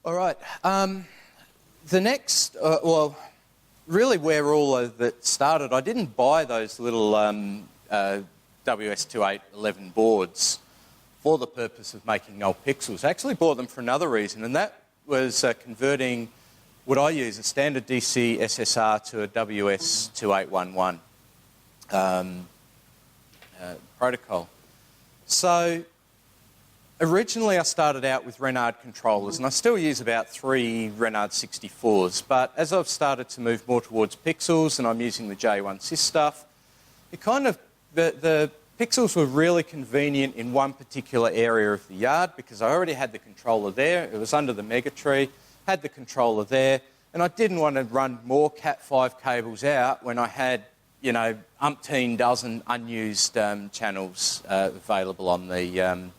All right. The next, well, really where all of it started, I didn't buy those little WS2811 boards for the purpose of making null pixels. I actually bought them for another reason, and that was converting what I use, a standard DC SSR to a WS2811 protocol. So originally I started out with Renard controllers, and I still use about 3 Renard 64s, but as I've started to move more towards pixels and I'm using the J1 stuff, it kind of, the pixels were really convenient in one particular area of the yard because I already had the controller there. It was under the mega tree, had the controller there, and I didn't want to run more Cat5 cables out when I had, you know, umpteen dozen unused channels available on the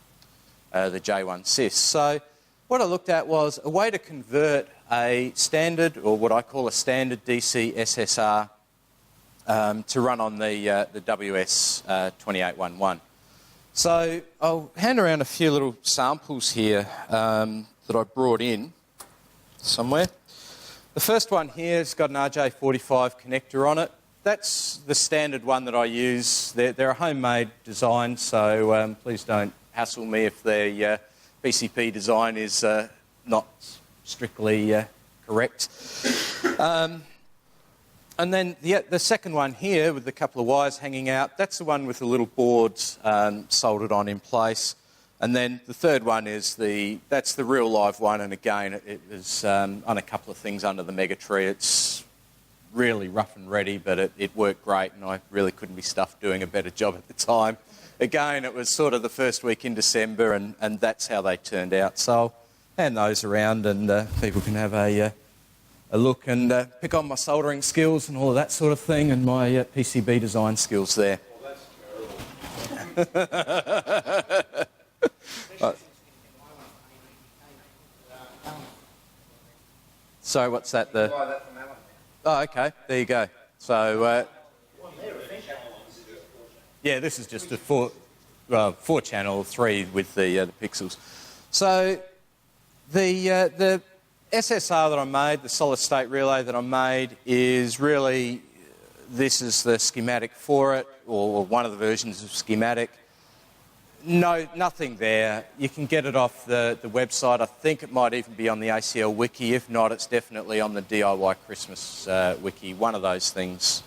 J1 sys. So what I looked at was a way to convert a standard, or what I call a standard DC SSR, to run on the WS2811. So I'll hand around a few little samples here that I brought in somewhere. The first one here has got an RJ45 connector on it. That's the standard one that I use. They're a homemade design, so please don't hassle me if the PCB design is not strictly correct. And then the second one here with a couple of wires hanging out, that's the one with the little boards soldered on in place. And then the third one is that's the real live one, and again it was on a couple of things under the mega tree. It's really rough and ready, but it worked great, and I really couldn't be stuffed doing a better job at the time. Again, it was sort of the first week in December, and that's how they turned out. So I'll hand those around, and people can have a look and pick on my soldering skills and all of that sort of thing, and my PCB design skills there. Well, that's terrible. So what's that? Oh, okay. There you go. So yeah, this is just a four channel, 3 with the pixels. So the SSR that I made, the solid state relay that I made, is really, this is the schematic for it, or one of the versions of schematic. No, nothing there. You can get it off the website. I think it might even be on the ACL wiki. If not, it's definitely on the DIY Christmas wiki, one of those things.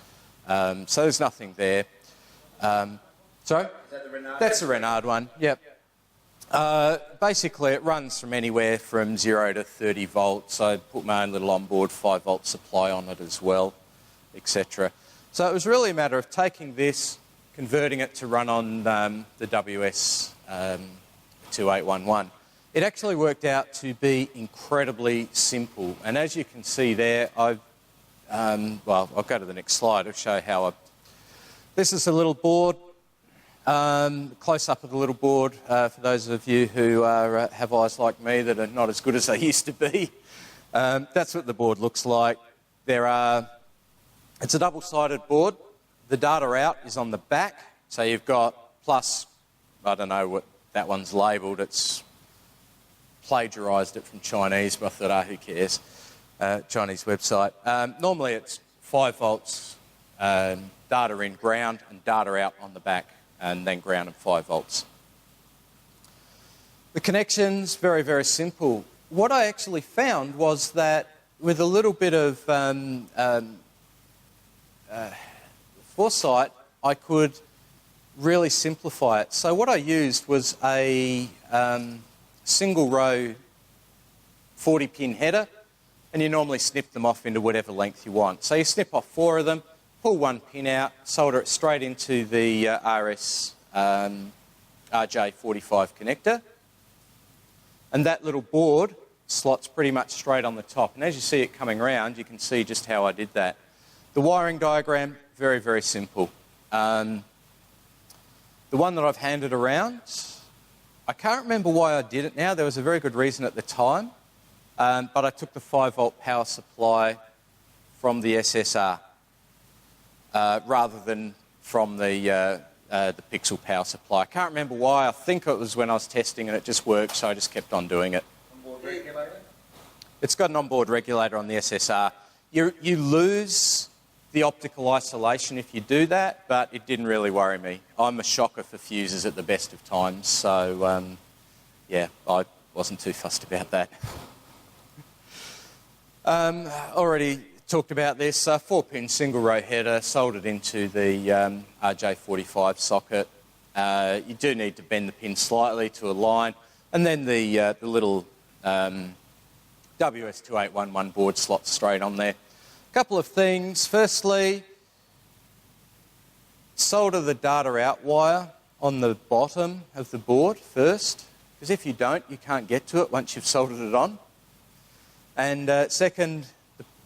So there's nothing there. Sorry? Is that the Renard? That's the Renard one, yep. Basically, it runs from anywhere from 0 to 30 volts. I put my own little onboard 5 volt supply on it as well, etc. So it was really a matter of taking this, converting it to run on the WS2811. It actually worked out to be incredibly simple. And as you can see there, well, I'll go to the next slide. I'll show how this is a little board. Close up of the little board for those of you who have eyes like me that are not as good as they used to be. That's what the board looks like. It's a double-sided board. The data out is on the back, so you've got plus, I don't know what that one's labelled, it's plagiarised it from Chinese, but I thought, who cares, Chinese website. Normally it's 5 volts, data in ground, and data out on the back, and then ground and 5 volts. The connection's very, very simple. What I actually found was that with a little bit of foresight, I could really simplify it. So what I used was a single row 40-pin header, and you normally snip them off into whatever length you want. So you snip off 4 of them, pull 1 pin out, solder it straight into the RJ45 connector, and that little board slots pretty much straight on the top. And as you see it coming around, you can see just how I did that. The wiring diagram, very, very simple. The one that I've handed around, I can't remember why I did it now. There was a very good reason at the time, but I took the 5 volt power supply from the SSR rather than from the pixel power supply. I can't remember why. I think it was when I was testing and it just worked, so I just kept on doing it. Onboard regulator? It's got an onboard regulator on the SSR. You lose the optical isolation if you do that, but it didn't really worry me. I'm a shocker for fuses at the best of times, so yeah, I wasn't too fussed about that. Already talked about this, 4-pin single row header soldered into the RJ45 socket. You do need to bend the pin slightly to align, and then the little WS2811 board slots straight on there. A couple of things. Firstly, solder the data out wire on the bottom of the board first, because if you don't, you can't get to it once you've soldered it on. And second,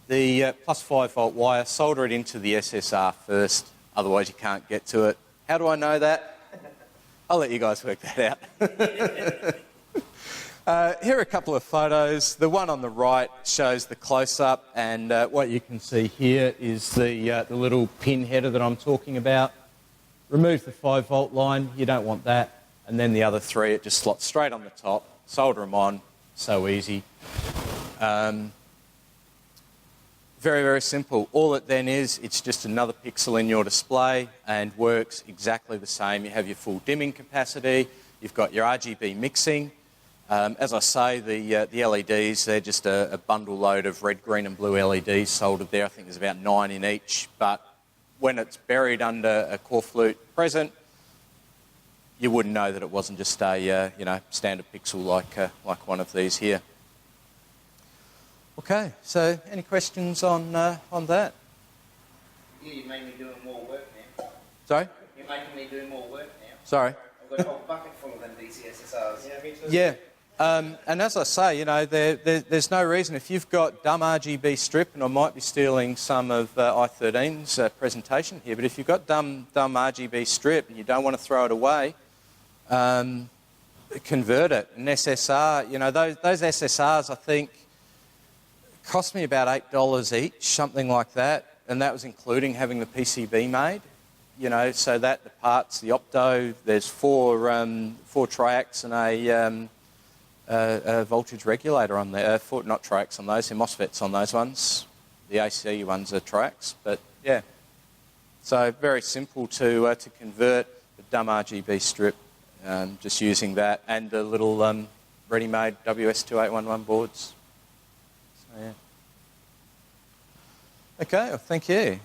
the plus 5 volt wire, solder it into the SSR first, otherwise you can't get to it. How do I know that? I'll let you guys work that out. Here are a couple of photos. The one on the right shows the close-up, and what you can see here is the little pin header that I'm talking about. Remove the 5 volt line, you don't want that, and then the other three, it just slots straight on the top. Solder them on, so easy. Very, very simple. All it then is, it's just another pixel in your display and works exactly the same. You have your full dimming capacity, you've got your RGB mixing. As I say, the LEDs, they're just a bundle load of red, green and blue LEDs soldered there. I think there's about 9 in each, but when it's buried under a core flute present, you wouldn't know that it wasn't just a standard pixel like one of these here. Okay, so any questions on that? Yeah, you made me do more work now. Sorry? You're making me do more work now. Sorry? I've got a whole bucket full of them DC SSRs. Yeah, me too. Yeah. And as I say, there's no reason. If you've got dumb RGB strip, and I might be stealing some of I13's presentation here, but if you've got dumb RGB strip and you don't want to throw it away, convert it. An SSR, those SSRs, I think, cost me about $8 each, something like that, and that was including having the PCB made. So that the parts, the opto, there's four triacs and a voltage regulator on there. Not triacs on those, they're MOSFETs on those ones. The AC ones are triacs, but yeah. So very simple to convert the dumb RGB strip, just using that and the little ready-made WS2811 boards. So yeah. Okay, well, thank you.